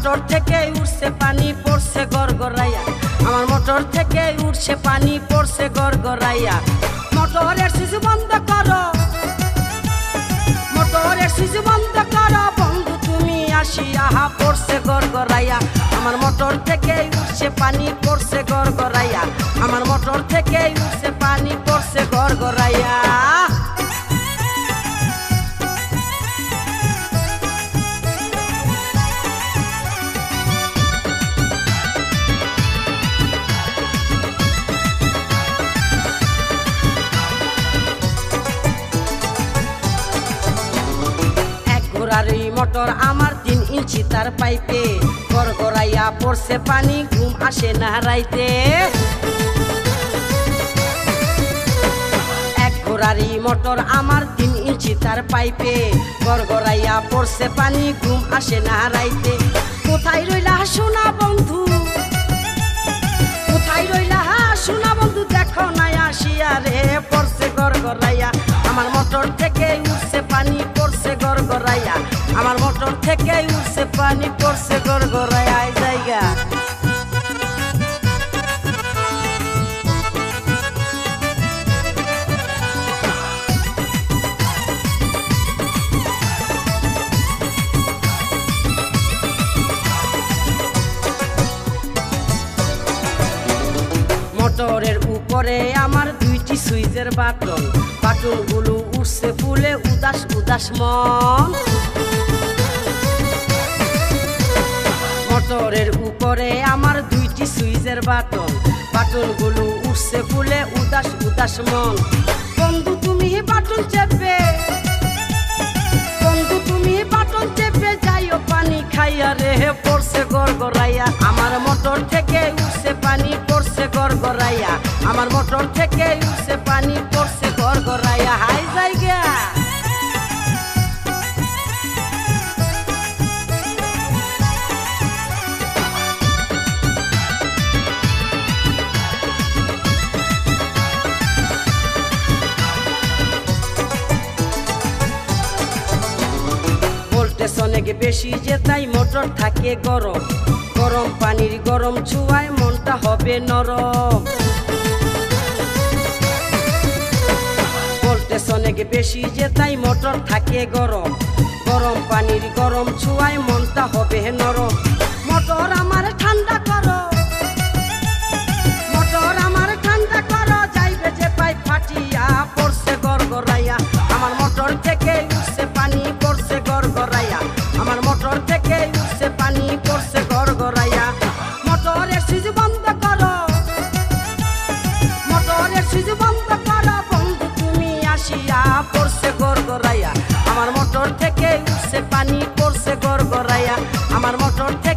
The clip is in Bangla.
মোটর থেকে উঠছে পানি পড়ছে গড়গড়াইয়া, আমার মোটর থেকে উঠছে পানি পড়ছে গড়গড়াইয়া। মোটরের সুইচ বন্ধ করো, মোটরের সুইচ বন্ধ করো বন্ধু তুমি আসিয়া, পড়ছে গড়গড়াইয়া। আমার মোটর থেকে উঠছে পানি পড়ছে গড়গড়াইয়া, আমার মোটর থেকে উঠছে পানি পড়ছে গড়গড়াইয়া। আর এই মোটর আমার 3 ইঞ্চি তার পাইপে, গড়গড়াইয়া পড়ছে পানি ঘুম আসে না রাইতে। এক ঘোড়ারি মোটর আমার 3 ইঞ্চি তার পাইপে, গড়গড়াইয়া পড়ছে পানি ঘুম আসে না রাইতে। কোথায় রইলা সোনা বন্ধু, কোথায় রইলা সোনা বন্ধু, দেখো না আসিয়া রে পড়ছে গড়গড়াইয়া। আমার মোটর থেকে উঠছে পানি পড়ছে গড়গড়াইয়া, আমার মোটর থেকে উঠছে পানি পড়ছে গড়গড়াইয়া। এই জায়গা মোটরের উপরে আমার 2টি সুইচের বাটন, বাটনগুলো উঠছে ফুলে উদাস উদাস মন। মোটরের উপরে আমার 2টি সুইচের বাটন, বাটনগুলো উঠছে ফুলে উদাস উদাস মন। বন্ধু তুমি বাটন চেপে, বন্ধু তুমি বাটন চেপে যাইও পানি খাইয়া রে পড়ছে গড়গড়াইয়া। আমার মোটর থেকে উঠছে পানি পড়ছে গড়গড়াইয়া, আমার মোটর থেকে উঠছে পানি পড়ছে গড়গড়াইয়া। হাই জায়গা ভোল্টেজ অনেক বেশি যে তাই মোটর থাকে গরম, গরম পানির গরম ছোঁয়ায় মনটা হবে নরম। ভোল্টেজ অনেক বেশি যে তাই মোটর থাকে গরম, গরম পানির গরম ছোঁয়ায় মনটা হবে নরম। মোটর আমার ঠান্ডা করো, মোটর আমার ঠান্ডা করো, যাইবে যে পাইপ ফাটিয়া পড়ছে গড়গড়াইয়া। আমার মোটর থেকে উঠছে পানি পড়ছে গড়গড়াইয়া, আমার মোটর থেকে উঠছে পানি পড়ছে গড়গড়াইয়া। মোটরের সুইচ বন্ধ করো, মোটরের সুইচ বন্ধ করো বন্ধু তুমি আসিয়া, পড়ছে গড়গড়াইয়া। আমার মোটর থেকে উঠছে পানি পড়ছে গড়গড়াইয়া, আমার মোটর থেকে